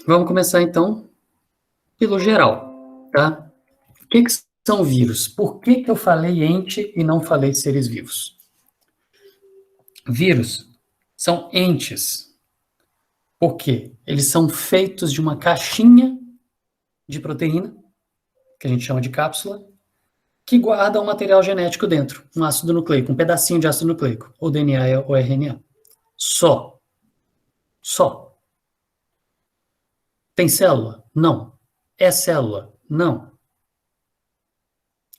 Vamos começar, então, pelo geral, tá? O que são vírus? Por que eu falei ente e não falei seres vivos? Vírus são entes. Por quê? Eles são feitos de uma caixinha de proteína, que a gente chama de cápsula, que guarda um material genético dentro, um ácido nucleico, um pedacinho de ácido nucleico, ou DNA ou RNA. Só. Tem célula? Não. É célula? Não.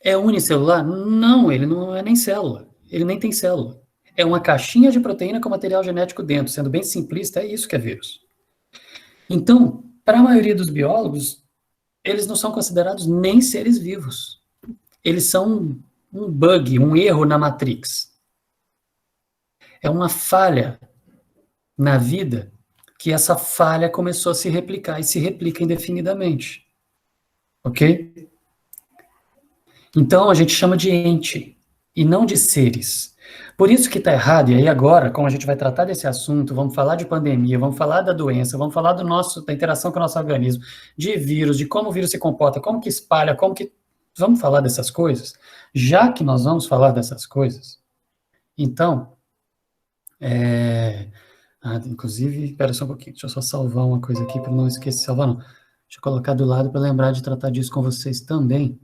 É unicelular? Não, ele não é nem célula. Ele nem tem célula. É uma caixinha de proteína com material genético dentro. Sendo bem simplista, é isso que é vírus. Então, para a maioria dos biólogos, eles não são considerados nem seres vivos. Eles são um bug, um erro na Matrix. É uma falha na vida que essa falha começou a se replicar e se replica indefinidamente. Ok? Então, a gente chama de ente e não de seres. Por isso que está errado, e aí agora, como a gente vai tratar desse assunto, vamos falar de pandemia, vamos falar da doença, vamos falar da interação com o nosso organismo, de vírus, de como o vírus se comporta, como que espalha, como que... Vamos falar dessas coisas? Já que nós vamos falar dessas coisas, então, inclusive, espera só um pouquinho, deixa eu só salvar uma coisa aqui para não esquecer, salvar não. Deixa eu colocar do lado para lembrar de tratar disso com vocês também,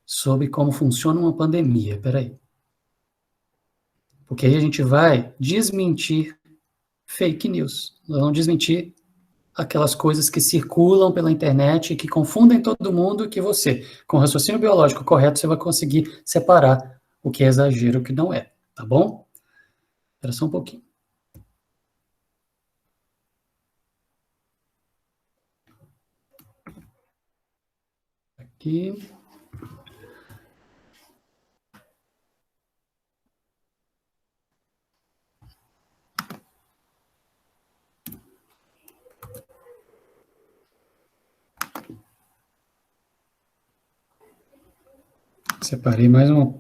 sobre como funciona uma pandemia, peraí. Porque aí a gente vai desmentir fake news. Nós vamos desmentir aquelas coisas que circulam pela internet e que confundem todo mundo, que você, com o raciocínio biológico correto, você vai conseguir separar o que é exagero e o que não é, tá bom? Espera só um pouquinho. Aqui. Separei mais uma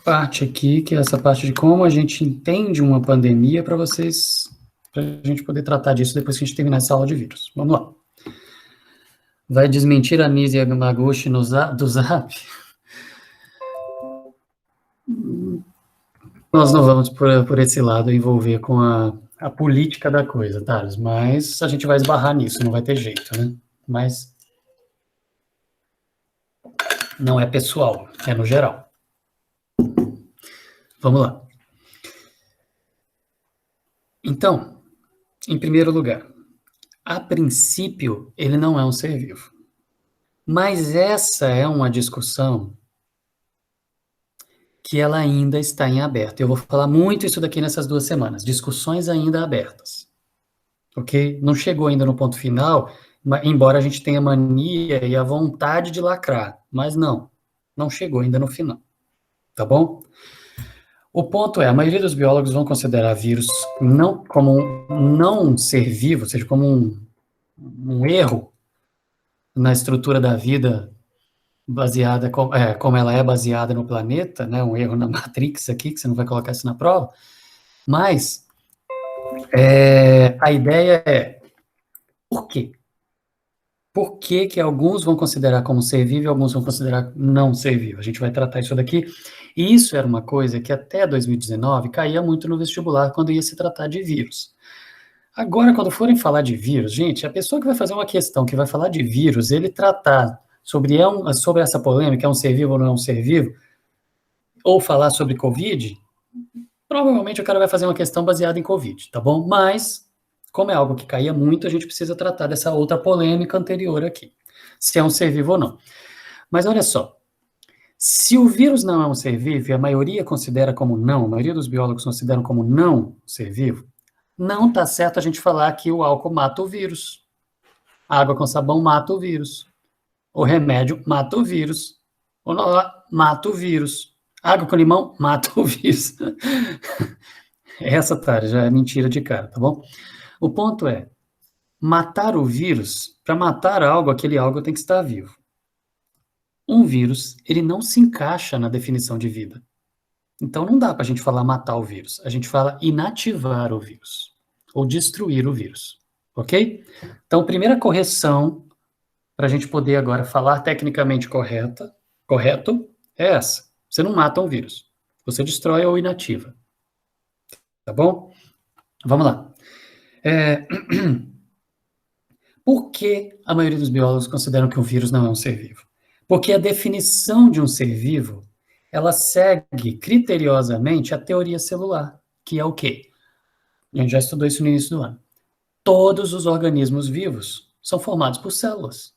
parte aqui, que é essa parte de como a gente entende uma pandemia para vocês, para a gente poder tratar disso depois que a gente terminar essa aula de vírus. Vamos lá. Vai desmentir a Nise Yamaguchi do Zap? Nós não vamos por esse lado envolver com a política da coisa, Thales, mas a gente vai esbarrar nisso, não vai ter jeito, né? Mas não é pessoal, é no geral. Vamos lá. Então, em primeiro lugar, a princípio, ele não é um ser vivo. Mas essa é uma discussão que ela ainda está em aberto. Eu vou falar muito isso daqui nessas 2 semanas. Discussões ainda abertas. Ok? Não chegou ainda no ponto final, embora a gente tenha mania e a vontade de lacrar. Mas não chegou ainda no final. Tá bom? O ponto é, a maioria dos biólogos vão considerar vírus não como não ser vivo, ou seja, como um erro na estrutura da vida baseada, como ela é baseada no planeta, né, um erro na Matrix aqui, que você não vai colocar isso na prova, mas a ideia é, por quê? Por que que alguns vão considerar como ser vivo e alguns vão considerar não ser vivo? A gente vai tratar isso daqui, e isso era uma coisa que até 2019 caía muito no vestibular quando ia se tratar de vírus. Agora, quando forem falar de vírus, gente, a pessoa que vai fazer uma questão que vai falar de vírus, ele tratar sobre essa polêmica, é um ser vivo ou não é um ser vivo, ou falar sobre Covid, provavelmente o cara vai fazer uma questão baseada em Covid, tá bom? Mas, como é algo que caía muito, a gente precisa tratar dessa outra polêmica anterior aqui, se é um ser vivo ou não. Mas olha só, se o vírus não é um ser vivo, e a maioria considera como não, a maioria dos biólogos consideram como não ser vivo, não está certo a gente falar que o álcool mata o vírus, a água com sabão mata o vírus, o remédio mata o vírus, o nó mata o vírus, água com limão mata o vírus. Essa, Tara, já é mentira de cara, tá bom? O ponto é, matar o vírus, para matar algo, aquele algo tem que estar vivo. Um vírus, ele não se encaixa na definição de vida. Então não dá para a gente falar matar o vírus, a gente fala inativar o vírus, ou destruir o vírus, ok? Então, primeira correção, para a gente poder agora falar tecnicamente correto, é essa. Você não mata um vírus, você destrói ou inativa. Tá bom? Vamos lá. Por que a maioria dos biólogos consideram que um vírus não é um ser vivo? Porque a definição de um ser vivo, ela segue criteriosamente a teoria celular, que é o quê? A gente já estudou isso no início do ano. Todos os organismos vivos são formados por células.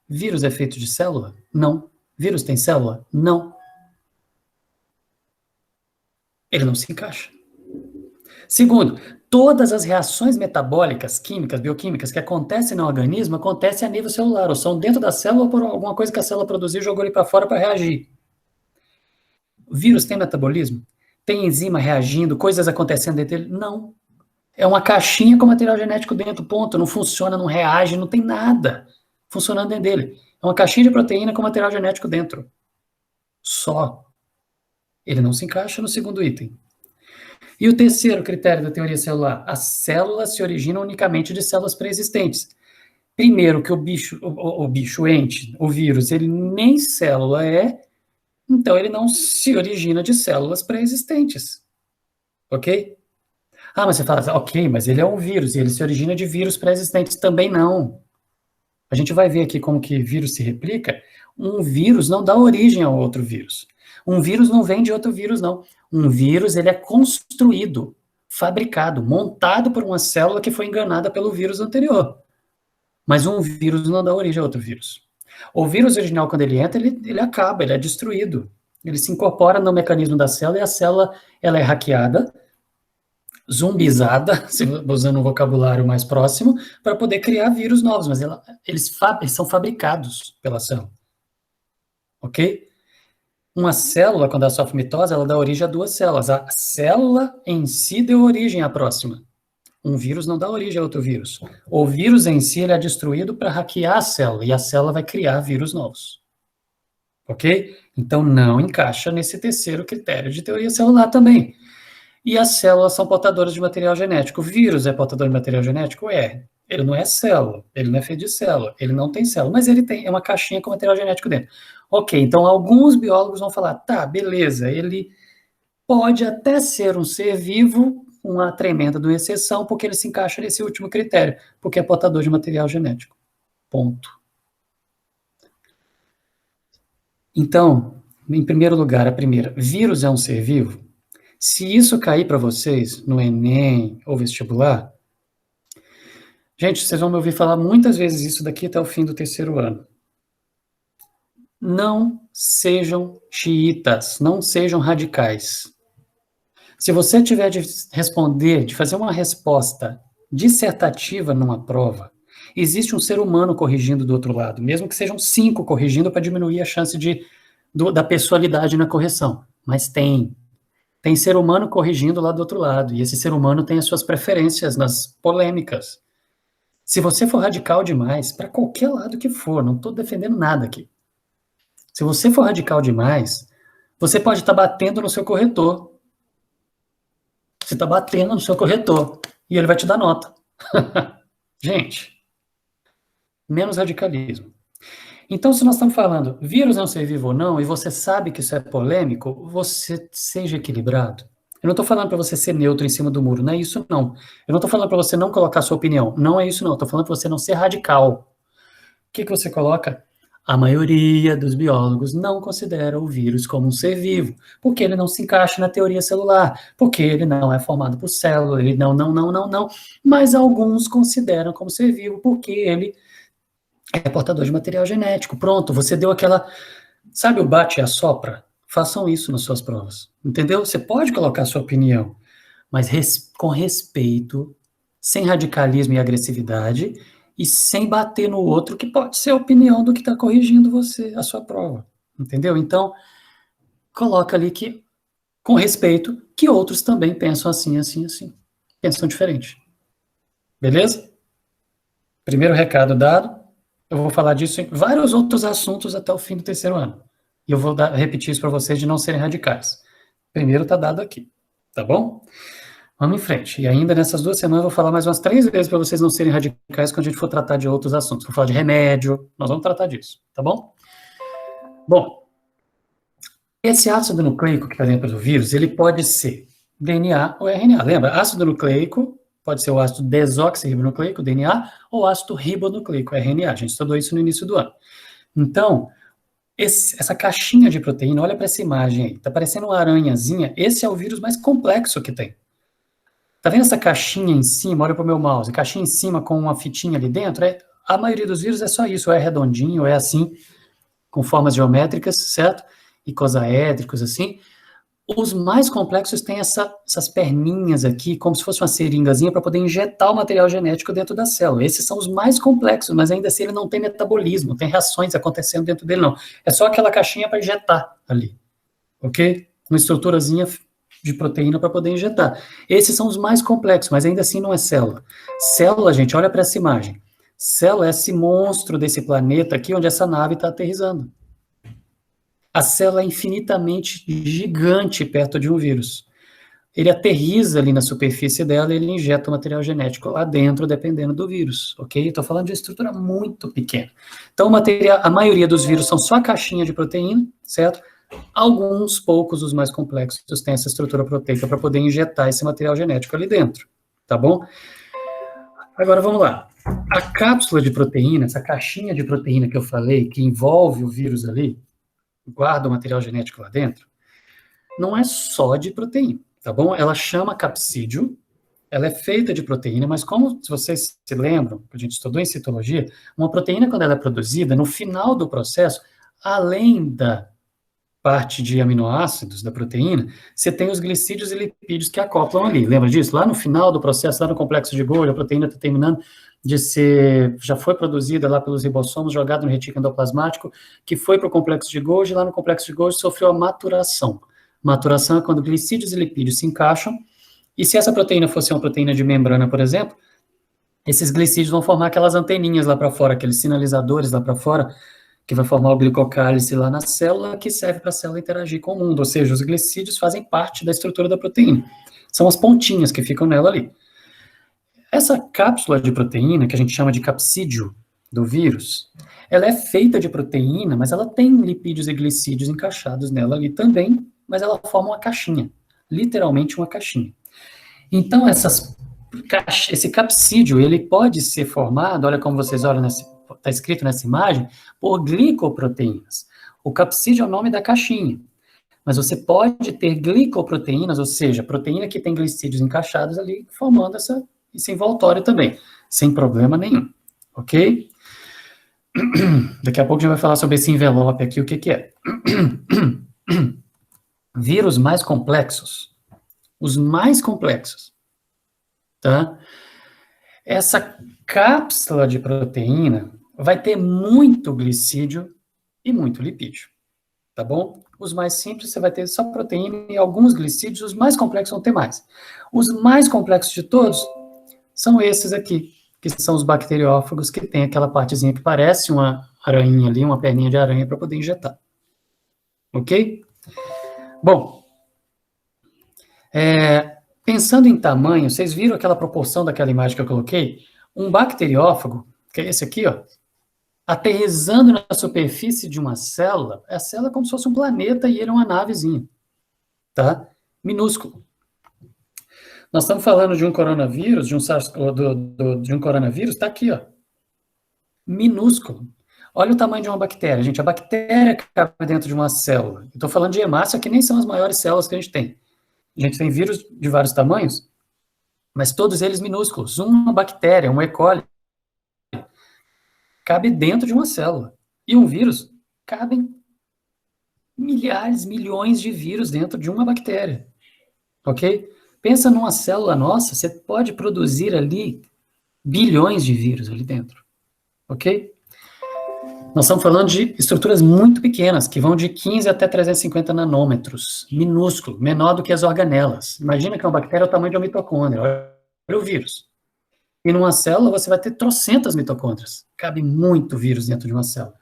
Vírus é feito de célula? Não. Vírus tem célula? Não. Ele não se encaixa. Segundo, todas as reações metabólicas, químicas, bioquímicas que acontecem no organismo acontecem a nível celular, ou são dentro da célula ou por alguma coisa que a célula produziu e jogou ele para fora para reagir. O vírus tem metabolismo? Tem enzima reagindo, coisas acontecendo dentro dele? Não. É uma caixinha com material genético dentro, ponto. Não funciona, não reage, não tem nada funcionando dentro dele. É uma caixinha de proteína com material genético dentro. Só. Ele não se encaixa no segundo item. E o terceiro critério da teoria celular? As células se originam unicamente de células pré-existentes. Primeiro, que o ente, o vírus, ele nem célula é, então ele não se origina de células pré-existentes. Ok? Ah, mas você fala, ok, mas ele é um vírus, e ele se origina de vírus pré-existentes. Também não. A gente vai ver aqui como que vírus se replica. Um vírus não dá origem a outro vírus. Um vírus não vem de outro vírus, não. Um vírus, ele é construído, fabricado, montado por uma célula que foi enganada pelo vírus anterior. Mas um vírus não dá origem a outro vírus. O vírus original, quando ele entra, ele acaba, ele é destruído. Ele se incorpora no mecanismo da célula e a célula ela é hackeada, zumbizada, usando um vocabulário mais próximo, para poder criar vírus novos, mas eles são fabricados pela célula. Ok? Uma célula, quando ela sofre mitose, ela dá origem a duas células. A célula em si deu origem à próxima. Um vírus não dá origem a outro vírus. O vírus em si ele é destruído para hackear a célula, e a célula vai criar vírus novos. Ok? Então não encaixa nesse terceiro critério de teoria celular também. E as células são portadoras de material genético. O vírus é portador de material genético? É. Ele não é célula, ele não é feito de célula, ele não tem célula, mas ele tem uma caixinha com material genético dentro. Ok, então alguns biólogos vão falar, tá, beleza, ele pode até ser um ser vivo, uma tremenda de uma exceção, porque ele se encaixa nesse último critério, porque é portador de material genético. Ponto. Então, em primeiro lugar, a primeira, vírus é um ser vivo? Se isso cair para vocês no Enem ou vestibular, gente, vocês vão me ouvir falar muitas vezes isso daqui até o fim do terceiro ano. Não sejam xiitas, não sejam radicais. Se você tiver de responder, de fazer uma resposta dissertativa numa prova, existe um ser humano corrigindo do outro lado, mesmo que sejam 5 corrigindo para diminuir a chance da pessoalidade na correção. Mas tem ser humano corrigindo lá do outro lado, e esse ser humano tem as suas preferências nas polêmicas. Se você for radical demais, para qualquer lado que for, não estou defendendo nada aqui. Se você for radical demais, você pode estar batendo no seu corretor. Você está batendo no seu corretor, e ele vai te dar nota. Gente, menos radicalismo. Então, se nós estamos falando vírus é um ser vivo ou não, e você sabe que isso é polêmico, você seja equilibrado. Eu não estou falando para você ser neutro em cima do muro, não é isso não. Eu não estou falando para você não colocar sua opinião, não é isso não. Estou falando para você não ser radical. O que você coloca? A maioria dos biólogos não considera o vírus como um ser vivo, porque ele não se encaixa na teoria celular, porque ele não é formado por célula, ele não. Mas alguns consideram como ser vivo, porque ele é portador de material genético. Pronto, você deu aquela... Sabe o bate e assopra? Façam isso nas suas provas, entendeu? Você pode colocar a sua opinião, mas com respeito, sem radicalismo e agressividade, e sem bater no outro, que pode ser a opinião do que está corrigindo você, a sua prova, entendeu? Então, coloca ali que, com respeito, que outros também pensam assim, assim, assim. Pensam diferente. Beleza? Primeiro recado dado. Eu vou falar disso em vários outros assuntos até o fim do terceiro ano. E eu vou repetir isso para vocês de não serem radicais. Primeiro está dado aqui, tá bom? Vamos em frente. E ainda nessas 2 semanas eu vou falar mais umas 3 vezes para vocês não serem radicais quando a gente for tratar de outros assuntos. Vou falar de remédio, nós vamos tratar disso, tá bom? Bom, esse ácido nucleico que está dentro do vírus, ele pode ser DNA ou RNA. Lembra? Ácido nucleico pode ser o ácido desoxirribonucleico, DNA, ou ácido ribonucleico, RNA. A gente estudou isso no início do ano. Então, essa caixinha de proteína, olha para essa imagem aí, tá parecendo uma aranhazinha, esse é o vírus mais complexo que tem. Tá vendo essa caixinha em cima? Olha para o meu mouse, caixinha em cima com uma fitinha ali dentro, a maioria dos vírus é só isso, ou é redondinho, ou é assim, com formas geométricas, certo? Icosaédricos, assim. Os mais complexos têm essas perninhas aqui, como se fosse uma seringazinha para poder injetar o material genético dentro da célula. Esses são os mais complexos, mas ainda assim ele não tem metabolismo, não tem reações acontecendo dentro dele, não. É só aquela caixinha para injetar ali, ok? Uma estruturazinha de proteína para poder injetar. Esses são os mais complexos, mas ainda assim não é célula. Célula, gente, olha para essa imagem. Célula é esse monstro desse planeta aqui, onde essa nave está aterrissando. A célula é infinitamente gigante perto de um vírus. Ele aterriza ali na superfície dela e ele injeta o material genético lá dentro, dependendo do vírus, ok? Estou falando de estrutura muito pequena. Então, a maioria dos vírus são só a caixinha de proteína, certo? Alguns poucos, os mais complexos, têm essa estrutura proteica para poder injetar esse material genético ali dentro, tá bom? Agora, vamos lá. A cápsula de proteína, essa caixinha de proteína que eu falei, que envolve o vírus ali, guarda o material genético lá dentro, não é só de proteína, tá bom? Ela chama capsídio, ela é feita de proteína, mas como se vocês se lembram, que a gente estudou em citologia, uma proteína, quando ela é produzida, no final do processo, além da parte de aminoácidos da proteína, você tem os glicídios e lipídios que acoplam ali. Lembra disso? Lá no final do processo, lá no complexo de Golgi, a proteína está terminando de ser, já foi produzida lá pelos ribossomos, jogada no retículo endoplasmático, que foi para o complexo de Golgi, lá no complexo de Golgi sofreu a maturação. Maturação é quando glicídios e lipídios se encaixam, e se essa proteína fosse uma proteína de membrana, por exemplo, esses glicídios vão formar aquelas anteninhas lá para fora, aqueles sinalizadores lá para fora, que vai formar o glicocálice lá na célula, que serve para a célula interagir com o mundo, ou seja, os glicídios fazem parte da estrutura da proteína. São as pontinhas que ficam nela ali. Essa cápsula de proteína, que a gente chama de capsídio do vírus, ela é feita de proteína, mas ela tem lipídios e glicídios encaixados nela ali também, mas ela forma uma caixinha, literalmente uma caixinha. Então, esse capsídio, ele pode ser formado, olha como vocês olham, está escrito nessa imagem, por glicoproteínas. O capsídio é o nome da caixinha, mas você pode ter glicoproteínas, ou seja, proteína que tem glicídios encaixados ali, formando esse envoltório também, sem problema nenhum, ok? Daqui a pouco a gente vai falar sobre esse envelope aqui, o que é. Vírus mais complexos, os mais complexos, tá? Essa cápsula de proteína vai ter muito glicídio e muito lipídio, tá bom? Os mais simples você vai ter só proteína e alguns glicídios, os mais complexos vão ter mais. Os mais complexos de todos são esses aqui, que são os bacteriófagos, que tem aquela partezinha que parece uma aranha ali, uma perninha de aranha para poder injetar. Ok? Bom, pensando em tamanho, vocês viram aquela proporção daquela imagem que eu coloquei? Um bacteriófago, que é esse aqui, ó, aterrissando na superfície de uma célula, a célula é como se fosse um planeta e ele é uma navezinha, tá? Minúsculo. Nós estamos falando de um coronavírus, de um coronavírus, tá aqui, ó, minúsculo. Olha o tamanho de uma bactéria, gente, a bactéria cabe dentro de uma célula. Eu estou falando de hemácia, que nem são as maiores células que a gente tem. A gente tem vírus de vários tamanhos, mas todos eles minúsculos. Uma bactéria, um E. coli, cabe dentro de uma célula. E um vírus, cabem milhares, milhões de vírus dentro de uma bactéria. Ok? Pensa numa célula nossa, você pode produzir ali bilhões de vírus ali dentro. Ok? Nós estamos falando de estruturas muito pequenas, que vão de 15 até 350 nanômetros, minúsculo, menor do que as organelas. Imagina que uma bactéria é o tamanho de uma mitocôndria, olha o vírus. E numa célula você vai ter trocentas mitocôndrias. Cabe muito vírus dentro de uma célula.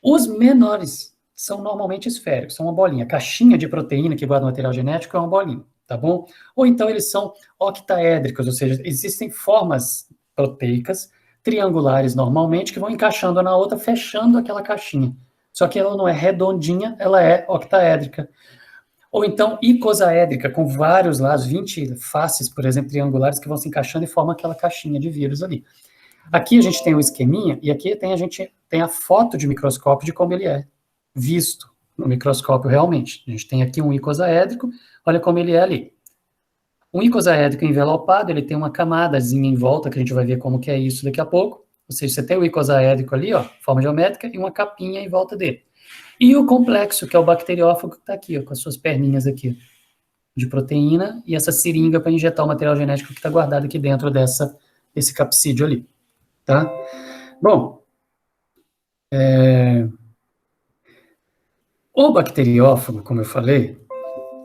Os menores são normalmente esféricos, são uma bolinha. A caixinha de proteína que guarda o material genético é uma bolinha. tá bom? Ou então eles são octaédricos, ou seja, existem formas proteicas triangulares normalmente que vão encaixando na outra, fechando aquela caixinha. Só que ela não é redondinha, ela é octaédrica. Ou então icosaédrica, com vários lados, 20 faces, por exemplo, triangulares que vão se encaixando e formam aquela caixinha de vírus ali. Aqui a gente tem o esqueminha e aqui a gente tem a foto de microscópio de como ele é visto no microscópio realmente. A gente tem aqui um icosaédrico, olha como ele é ali. Um icosaédrico envelopado, ele tem uma camadazinha em volta, que a gente vai ver como que é isso daqui a pouco. Ou seja, você tem o icosaédrico ali, ó, forma geométrica, e uma capinha em volta dele. E o complexo, que é o bacteriófago, que está aqui, ó, com as suas perninhas aqui, de proteína, e essa seringa para injetar o material genético que está guardado aqui dentro desse capsídeo ali, tá? Bom, o bacteriófago, como eu falei,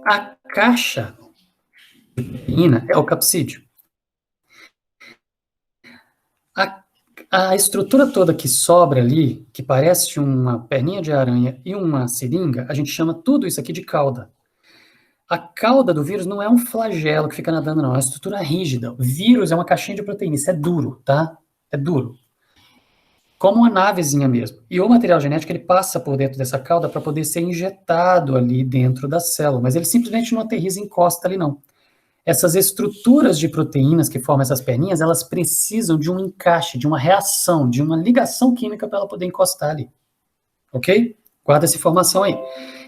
a caixa de proteína é o capsídeo. A estrutura toda que sobra ali, que parece uma perninha de aranha e uma seringa, a gente chama tudo isso aqui de cauda. A cauda do vírus não é um flagelo que fica nadando, não. É uma estrutura rígida. O vírus é uma caixinha de proteína. Isso é duro, tá? É duro. Como uma navezinha mesmo. E o material genético, ele passa por dentro dessa cauda para poder ser injetado ali dentro da célula. Mas ele simplesmente não aterriza e encosta ali, não. Essas estruturas de proteínas que formam essas perninhas, elas precisam de um encaixe, de uma reação, de uma ligação química para ela poder encostar ali. Ok? Guarda essa informação aí.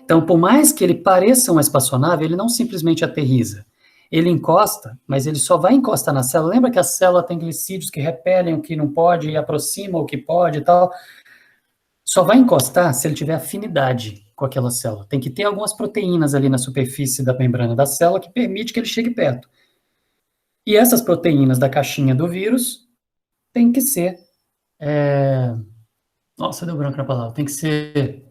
Então, por mais que ele pareça uma espaçonave, ele não simplesmente aterriza. Ele encosta, mas ele só vai encostar na célula. Lembra que a célula tem glicídios que repelem o que não pode e aproximam o que pode e tal? Só vai encostar se ele tiver afinidade com aquela célula. Tem que ter algumas proteínas ali na superfície da membrana da célula que permite que ele chegue perto. E essas proteínas da caixinha do vírus tem que ser... Nossa, deu branco na palavra. Tem que ser...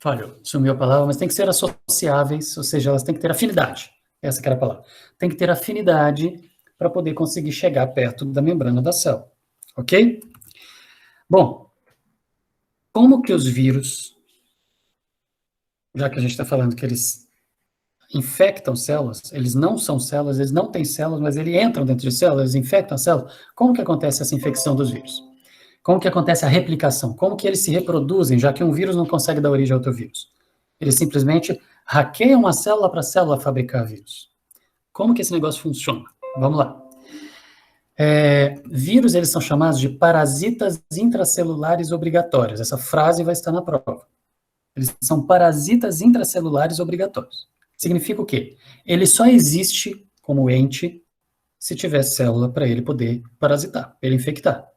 Falhou, sumiu a palavra, mas tem que ser associáveis, ou seja, elas têm que ter afinidade. Essa que era a palavra. Tem que ter afinidade para poder conseguir chegar perto da membrana da célula. Ok? Bom, como que os vírus, já que a gente está falando que eles infectam células, eles não são células, eles não têm células, mas eles entram dentro de células, eles infectam a célula, como que acontece essa infecção dos vírus? Como que acontece a replicação? Como que eles se reproduzem, já que um vírus não consegue dar origem a outro vírus? Eles simplesmente hackeiam uma célula para a célula fabricar vírus. Como que esse negócio funciona? Vamos lá. Vírus, eles são chamados de parasitas intracelulares obrigatórios. Essa frase vai estar na prova. Eles são parasitas intracelulares obrigatórios. Significa o quê? Ele só existe como ente se tiver célula para ele poder parasitar, para ele infectar.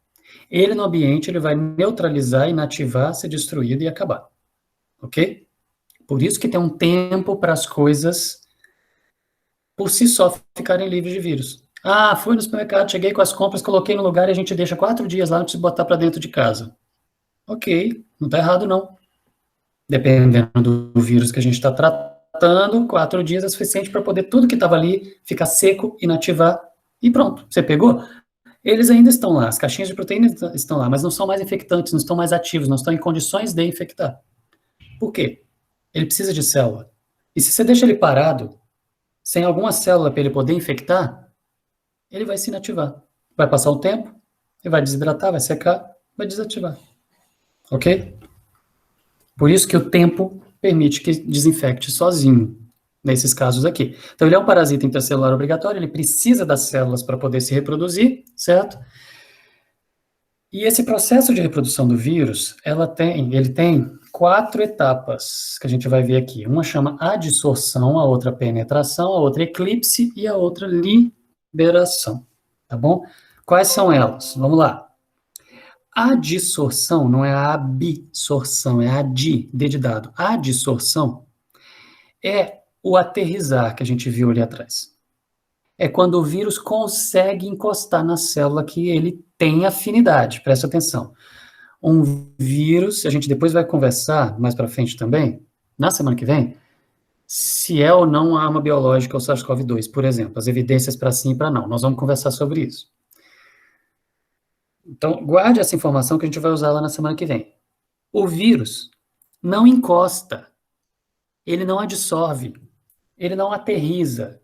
Ele no ambiente, ele vai neutralizar, inativar, ser destruído e acabar. Ok? Por isso que tem um tempo para as coisas por si só ficarem livres de vírus. Ah, fui no supermercado, cheguei com as compras, coloquei no lugar e a gente deixa 4 dias lá antes de botar para dentro de casa. Ok, não está errado não. Dependendo do vírus que a gente está tratando, 4 dias é suficiente para poder tudo que estava ali ficar seco, inativar e pronto. Você pegou? Eles ainda estão lá, as caixinhas de proteínas estão lá, mas não são mais infectantes, não estão mais ativos, não estão em condições de infectar. Por quê? Ele precisa de célula. E se você deixa ele parado, sem alguma célula para ele poder infectar, ele vai se inativar. Vai passar o tempo, ele vai desidratar, vai secar, vai desativar. Ok? Por isso que o tempo permite que desinfecte sozinho, nesses casos aqui. Então, ele é um parasita intracelular obrigatório, ele precisa das células para poder se reproduzir, certo? E esse processo de reprodução do vírus, ele tem 4 etapas que a gente vai ver aqui. Uma chama adsorção, a outra penetração, a outra eclipse e a outra liberação, tá bom? Quais são elas? Vamos lá. A adsorção não é a absorção, é a D de dado. A adsorção é o aterrissar que a gente viu ali atrás. É quando o vírus consegue encostar na célula que ele tem afinidade, presta atenção. Um vírus, a gente depois vai conversar mais para frente também, na semana que vem, se é ou não uma arma biológica o SARS-CoV-2, por exemplo, as evidências para sim e para não. Nós vamos conversar sobre isso. Então, guarde essa informação que a gente vai usar lá na semana que vem. O vírus não encosta ele não adsorve, ele não aterriza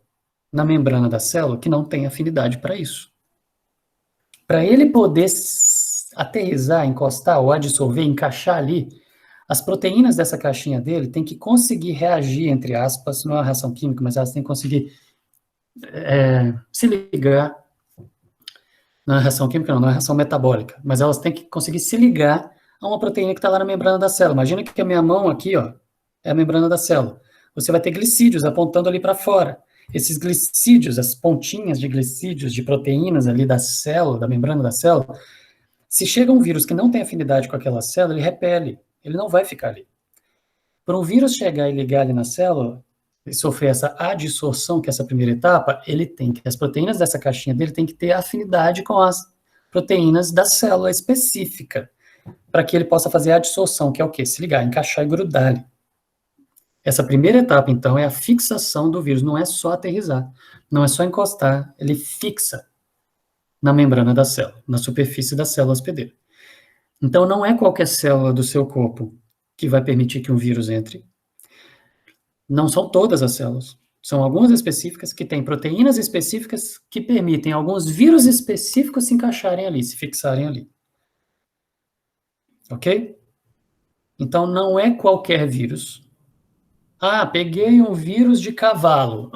na membrana da célula que não tem afinidade para isso. Para ele poder aterrissar, encostar ou adsorver, encaixar ali, as proteínas dessa caixinha dele têm que conseguir reagir, entre aspas, não é uma reação química, mas elas têm que conseguir se ligar, não é reação química, não é reação metabólica, mas elas têm que conseguir se ligar a uma proteína que está lá na membrana da célula. Imagina que a minha mão aqui, ó, é a membrana da célula. Você vai ter glicídios apontando ali para fora. Esses glicídios, as pontinhas de glicídios, de proteínas ali da célula, da membrana da célula, se chega um vírus que não tem afinidade com aquela célula, ele repele, ele não vai ficar ali. Para um vírus chegar e ligar ali na célula, e sofrer essa adsorção, que é essa primeira etapa, ele tem que, as proteínas dessa caixinha dele tem que ter afinidade com as proteínas da célula específica, para que ele possa fazer a adsorção, que é o quê? Se ligar, encaixar e grudar ali. Essa primeira etapa, então, é a fixação do vírus, não é só aterrissar, não é só encostar, ele fixa na membrana da célula, na superfície da célula hospedeira. Então, não é qualquer célula do seu corpo que vai permitir que um vírus entre. Não são todas as células. São algumas específicas que têm proteínas específicas que permitem alguns vírus específicos se encaixarem ali, se fixarem ali. Ok? Então, não é qualquer vírus. Ah, peguei um vírus de cavalo.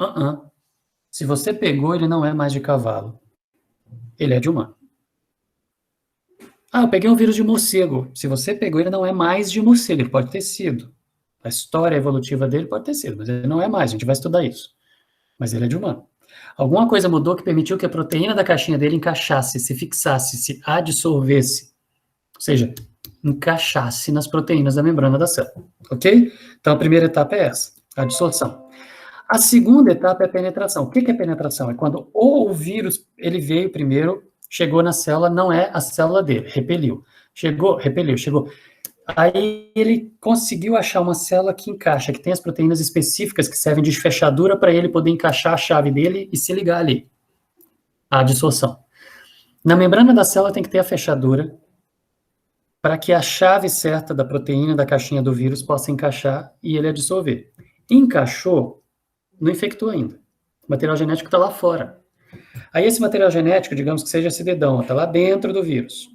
Se você pegou, ele não é mais de cavalo. Ele é de humano. Ah, eu peguei um vírus de morcego. Se você pegou, ele não é mais de morcego. Ele pode ter sido. A história evolutiva dele pode ter sido, mas ele não é mais. A gente vai estudar isso. Mas ele é de humano. Alguma coisa mudou que permitiu que a proteína da caixinha dele encaixasse, se fixasse, se adsorvesse. Ou seja, encaixasse nas proteínas da membrana da célula. Ok? Então, a primeira etapa é essa, a adsorção. A segunda etapa é a penetração. O que é penetração? É quando ou o vírus, ele veio primeiro, chegou na célula, não é a célula dele, repeliu. Chegou, repeliu, chegou. Aí ele conseguiu achar uma célula que encaixa, que tem as proteínas específicas que servem de fechadura para ele poder encaixar a chave dele e se ligar ali. A adsorção. Na membrana da célula tem que ter a fechadura para que a chave certa da proteína da caixinha do vírus possa encaixar e ele adsorver. Encaixou, não infectou ainda. O material genético está lá fora. Aí esse material genético, digamos que seja esse dedão, está lá dentro do vírus.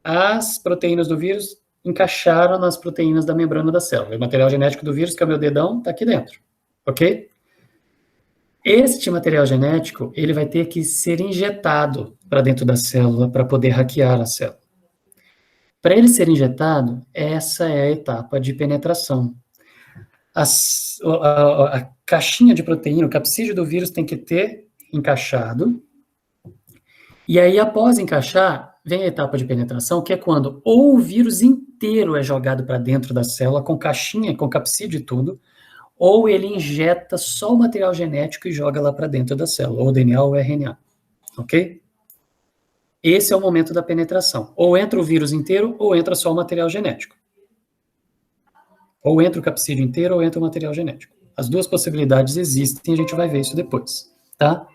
As proteínas do vírus encaixaram nas proteínas da membrana da célula. O material genético do vírus, que é o meu dedão, está aqui dentro. Ok? Este material genético, ele vai ter que ser injetado para dentro da célula para poder hackear a célula. Para ele ser injetado, essa é a etapa de penetração. A caixinha de proteína, o capsídeo do vírus tem que ter encaixado. E aí, após encaixar, vem a etapa de penetração, que é quando ou o vírus inteiro é jogado para dentro da célula, com caixinha, com capsídeo e tudo, ou ele injeta só o material genético e joga lá para dentro da célula, ou DNA ou RNA. Ok? Esse é o momento da penetração. Ou entra o vírus inteiro, ou entra só o material genético. Ou entra o capsídeo inteiro, ou entra o material genético. As duas possibilidades existem, a gente vai ver isso depois, tá?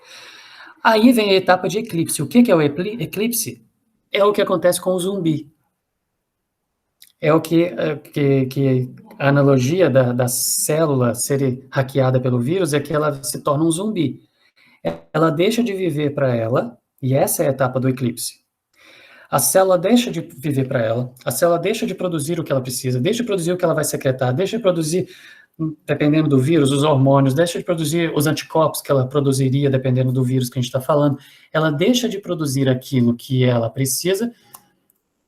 Aí vem a etapa de eclipse. O que é o eclipse? É o que acontece com o zumbi. É o que a analogia da célula ser hackeada pelo vírus é que ela se torna um zumbi. Ela deixa de viver para ela, e essa é a etapa do eclipse. A célula deixa de viver para ela, a célula deixa de produzir o que ela precisa, deixa de produzir o que ela vai secretar, deixa de produzir, dependendo do vírus, os hormônios, deixa de produzir os anticorpos que ela produziria, dependendo do vírus que a gente está falando. Ela deixa de produzir aquilo que ela precisa.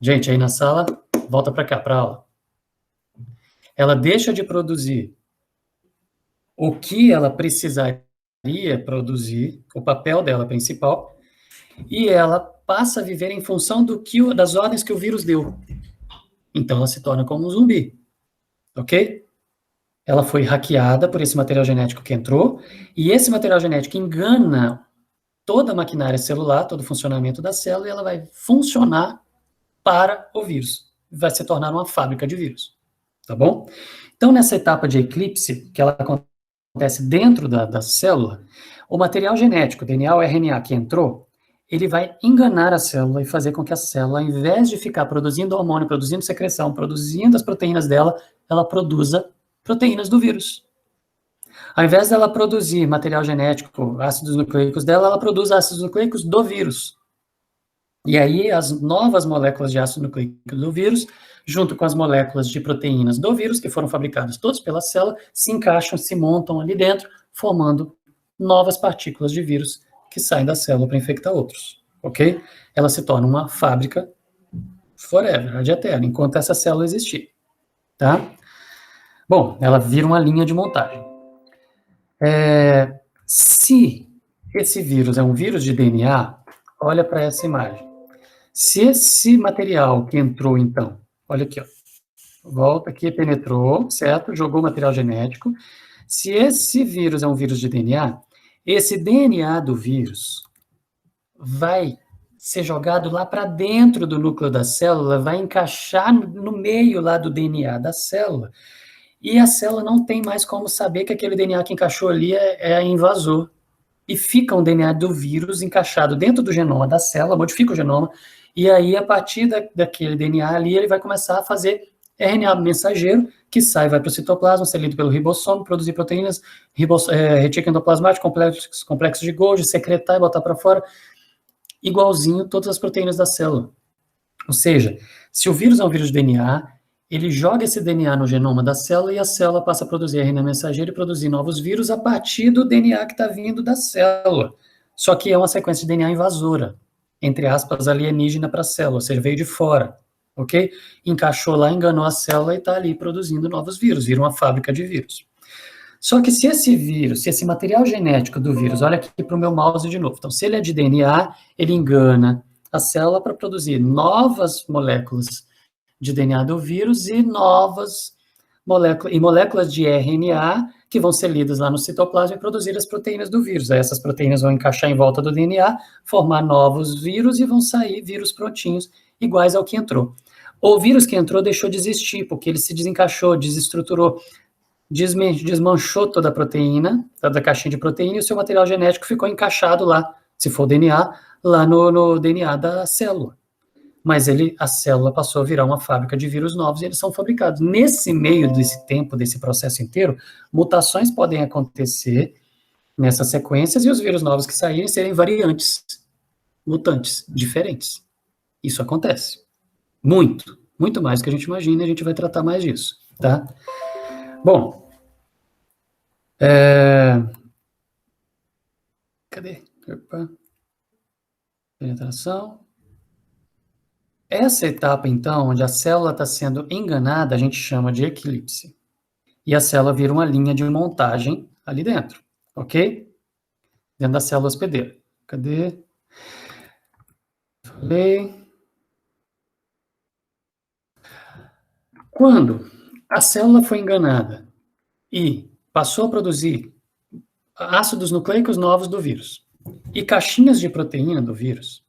Gente, aí na sala, volta para cá, para a aula. Ela deixa de produzir o que ela precisaria produzir, o papel dela principal, e ela passa a viver em função das ordens que o vírus deu. Então, ela se torna como um zumbi, ok? Ela foi hackeada por esse material genético que entrou, e esse material genético engana toda a maquinária celular, todo o funcionamento da célula, e ela vai funcionar para o vírus. Vai se tornar uma fábrica de vírus, tá bom? Então, nessa etapa de eclipse, que ela acontece dentro da célula, o material genético, DNA ou RNA que entrou, ele vai enganar a célula e fazer com que a célula, ao invés de ficar produzindo hormônio, produzindo secreção, produzindo as proteínas dela, ela produza proteínas do vírus. Ao invés dela produzir material genético, ácidos nucleicos dela, ela produz ácidos nucleicos do vírus. E aí, as novas moléculas de ácido nucleico do vírus, junto com as moléculas de proteínas do vírus, que foram fabricadas todas pela célula, se encaixam, se montam ali dentro, formando novas partículas de vírus que saem da célula para infectar outros, ok? Ela se torna uma fábrica forever, de eterno, enquanto essa célula existir, tá? Bom, ela vira uma linha de montagem. Se esse vírus é um vírus de DNA, olha para essa imagem. Se esse material que entrou, então, olha aqui, ó, volta aqui, penetrou, certo? Jogou material genético. Se esse vírus é um vírus de DNA, esse DNA do vírus vai ser jogado lá para dentro do núcleo da célula, vai encaixar no meio lá do DNA da célula, e a célula não tem mais como saber que aquele DNA que encaixou ali é invasor. E fica um DNA do vírus encaixado dentro do genoma da célula, modifica o genoma, e aí, a partir daquele DNA ali, ele vai começar a fazer RNA mensageiro, que sai, vai para o citoplasma, ser lido pelo ribossomo, produzir proteínas, retículo endoplasmático, complexo de Golgi, secretar e botar para fora, igualzinho todas as proteínas da célula. Ou seja, se o vírus é um vírus de DNA, ele joga esse DNA no genoma da célula e a célula passa a produzir RNA mensageiro e produzir novos vírus a partir do DNA que está vindo da célula. Só que é uma sequência de DNA invasora, entre aspas, alienígena para a célula, ou seja, veio de fora, ok? Encaixou lá, enganou a célula e está ali produzindo novos vírus, vira uma fábrica de vírus. Só que se esse vírus, se esse material genético do vírus, olha aqui para o meu mouse de novo, então se ele é de DNA, ele engana a célula para produzir novas moléculas de DNA do vírus e novas moléculas de RNA que vão ser lidas lá no citoplasma e produzir as proteínas do vírus. Aí essas proteínas vão encaixar em volta do DNA, formar novos vírus e vão sair vírus prontinhos, iguais ao que entrou. O vírus que entrou deixou de existir, porque ele se desencaixou, desestruturou, desmanchou toda a proteína, toda a caixinha de proteína, e o seu material genético ficou encaixado lá, se for DNA, lá no DNA da célula. Mas a célula passou a virar uma fábrica de vírus novos e eles são fabricados. Nesse meio desse tempo, desse processo inteiro, mutações podem acontecer nessas sequências e os vírus novos que saírem serem variantes, mutantes, diferentes. Isso acontece. Muito, muito mais do que a gente imagina, e a gente vai tratar mais disso, tá? Bom, cadê? Opa. Penetração. Essa etapa, então, onde a célula está sendo enganada, a gente chama de eclipse. E a célula vira uma linha de montagem ali dentro, ok? Dentro da célula hospedeira. Cadê? Falei. Quando a célula foi enganada e passou a produzir ácidos nucleicos novos do vírus e caixinhas de proteína do vírus,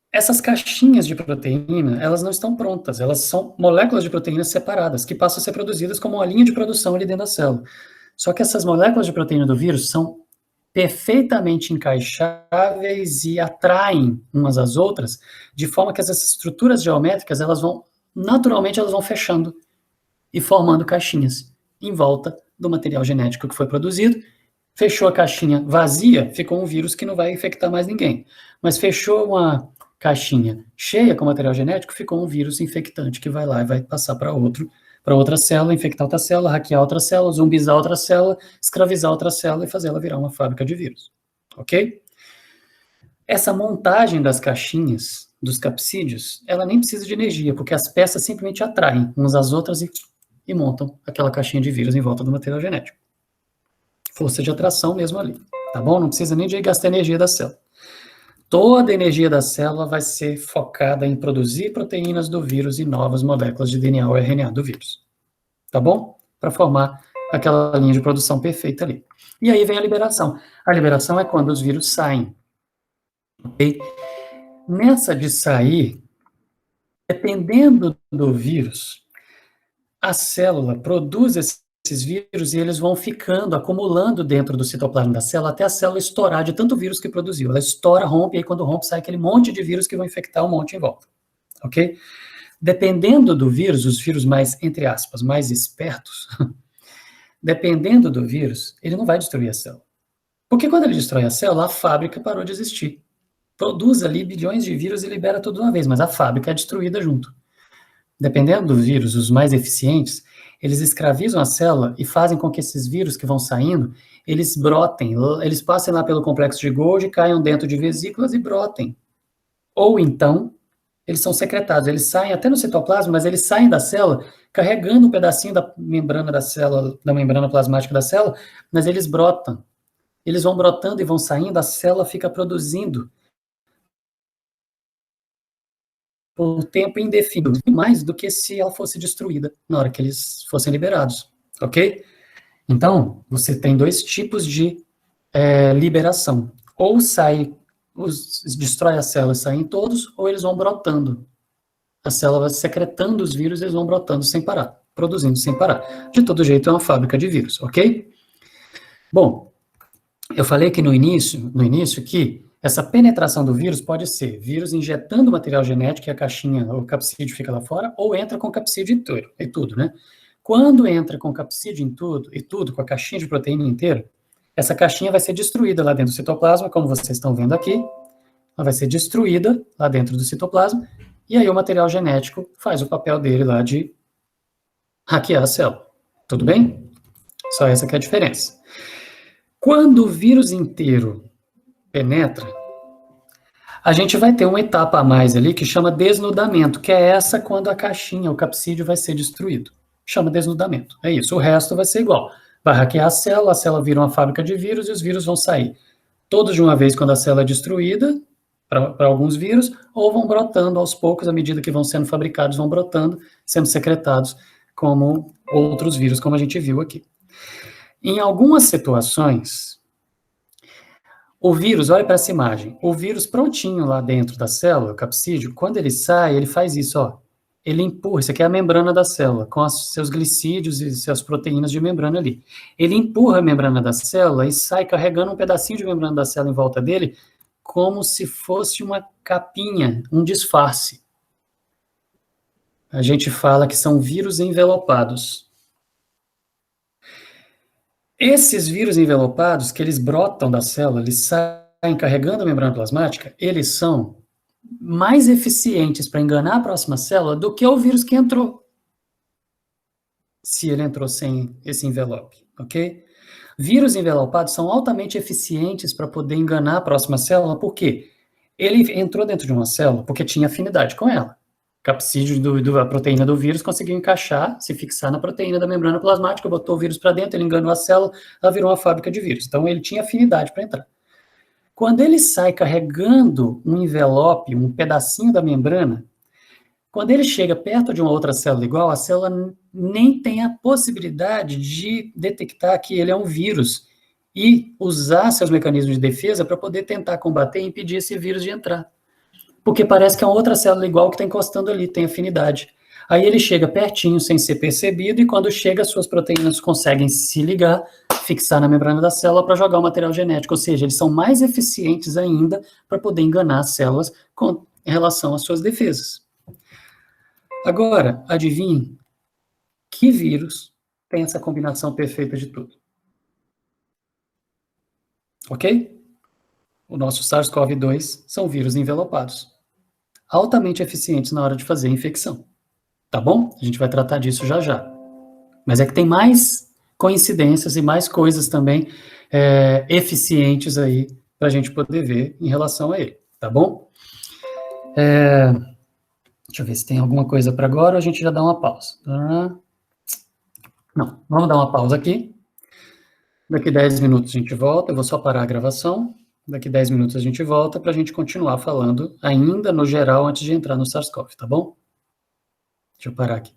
essas caixinhas de proteína, elas não estão prontas, elas são moléculas de proteínas separadas, que passam a ser produzidas como uma linha de produção ali dentro da célula. Só que essas moléculas de proteína do vírus são perfeitamente encaixáveis e atraem umas às outras, de forma que essas estruturas geométricas, naturalmente, elas vão fechando e formando caixinhas em volta do material genético que foi produzido. Fechou a caixinha vazia, ficou um vírus que não vai infectar mais ninguém. Mas fechou uma caixinha cheia com material genético, ficou um vírus infectante que vai lá e vai passar para outra célula, infectar outra célula, hackear outra célula, zumbizar outra célula, escravizar outra célula e fazer ela virar uma fábrica de vírus. Ok? Essa montagem das caixinhas, dos capsídeos, ela nem precisa de energia, porque as peças simplesmente atraem umas às outras e montam aquela caixinha de vírus em volta do material genético. Força de atração mesmo ali, tá bom? Não precisa nem de gastar energia da célula. Toda a energia da célula vai ser focada em produzir proteínas do vírus e novas moléculas de DNA ou RNA do vírus. Tá bom? Para formar aquela linha de produção perfeita ali. E aí vem a liberação. A liberação é quando os vírus saem. Okay? Nessa de sair, dependendo do vírus, a célula produz esses vírus e eles vão ficando, acumulando dentro do citoplasma da célula até a célula estourar de tanto vírus que produziu. Ela estoura, rompe, e aí quando rompe sai aquele monte de vírus que vão infectar um monte em volta. Ok? Dependendo do vírus, os vírus mais, entre aspas, mais espertos, dependendo do vírus, ele não vai destruir a célula. Porque quando ele destrói a célula, a fábrica parou de existir. Produz ali bilhões de vírus e libera tudo de uma vez, mas a fábrica é destruída junto. Dependendo do vírus, os mais eficientes, eles escravizam a célula e fazem com que esses vírus que vão saindo, eles brotem, eles passem lá pelo complexo de Golgi, caiam dentro de vesículas e brotem. Ou então, eles são secretados, eles saem até no citoplasma, mas eles saem da célula carregando um pedacinho da membrana da célula, da membrana plasmática da célula, mas eles brotam. Eles vão brotando e vão saindo, a célula fica produzindo por tempo indefinido, mais do que se ela fosse destruída na hora que eles fossem liberados, ok? Então, você tem dois tipos de liberação. Ou destrói a célula e saem todos, ou eles vão brotando. A célula vai secretando os vírus, eles vão brotando sem parar, produzindo sem parar. De todo jeito, é uma fábrica de vírus, ok? Bom, eu falei que no início que essa penetração do vírus pode ser vírus injetando material genético, e a caixinha, o capsídeo fica lá fora, ou entra com capsídeo inteiro, e tudo, né? Quando entra com capsídeo e tudo, com a caixinha de proteína inteira, essa caixinha vai ser destruída lá dentro do citoplasma, como vocês estão vendo aqui. Ela vai ser destruída lá dentro do citoplasma, e aí o material genético faz o papel dele lá de hackear a célula. Tudo bem? Só essa que é a diferença. Quando o vírus inteiro penetra, a gente vai ter uma etapa a mais ali que chama desnudamento, que é essa quando a caixinha, o capsídeo, vai ser destruído. Chama desnudamento. É isso. O resto vai ser igual. Vai hackear a célula vira uma fábrica de vírus e os vírus vão sair todos de uma vez quando a célula é destruída, para alguns vírus, ou vão brotando aos poucos, à medida que vão sendo fabricados, vão brotando, sendo secretados como outros vírus, como a gente viu aqui. Em algumas situações, o vírus, olha para essa imagem, o vírus prontinho lá dentro da célula, o capsídeo, quando ele sai, ele faz isso, ó. Ele empurra, isso aqui é a membrana da célula, com seus glicídios e suas proteínas de membrana ali. Ele empurra a membrana da célula e sai carregando um pedacinho de membrana da célula em volta dele, como se fosse uma capinha, um disfarce. A gente fala que são vírus envelopados. Esses vírus envelopados, que eles brotam da célula, eles saem carregando a membrana plasmática, eles são mais eficientes para enganar a próxima célula do que o vírus que entrou. Se ele entrou sem esse envelope, ok? Vírus envelopados são altamente eficientes para poder enganar a próxima célula, por quê? Ele entrou dentro de uma célula porque tinha afinidade com ela. O capsídeo da proteína do vírus conseguiu encaixar, se fixar na proteína da membrana plasmática, botou o vírus para dentro, ele enganou a célula, ela virou uma fábrica de vírus. Então, ele tinha afinidade para entrar. Quando ele sai carregando um envelope, um pedacinho da membrana, quando ele chega perto de uma outra célula igual, a célula nem tem a possibilidade de detectar que ele é um vírus e usar seus mecanismos de defesa para poder tentar combater e impedir esse vírus de entrar. Porque parece que é uma outra célula igual que está encostando ali, tem afinidade. Aí ele chega pertinho sem ser percebido e quando chega, suas proteínas conseguem se ligar, fixar na membrana da célula para jogar o material genético, ou seja, eles são mais eficientes ainda para poder enganar as células em relação às suas defesas. Agora, adivinhe que vírus tem essa combinação perfeita de tudo? Ok? O nosso SARS-CoV-2 são vírus envelopados, altamente eficientes na hora de fazer a infecção. Tá bom? A gente vai tratar disso já já. Mas é que tem mais coincidências e mais coisas também eficientes aí para a gente poder ver em relação a ele, tá bom? Deixa eu ver se tem alguma coisa para agora ou a gente já dá uma pausa. Não, vamos dar uma pausa aqui. Daqui 10 minutos a gente volta, eu vou só parar a gravação. Daqui 10 minutos a gente volta para a gente continuar falando ainda no geral antes de entrar no SARS-CoV, tá bom? Deixa eu parar aqui.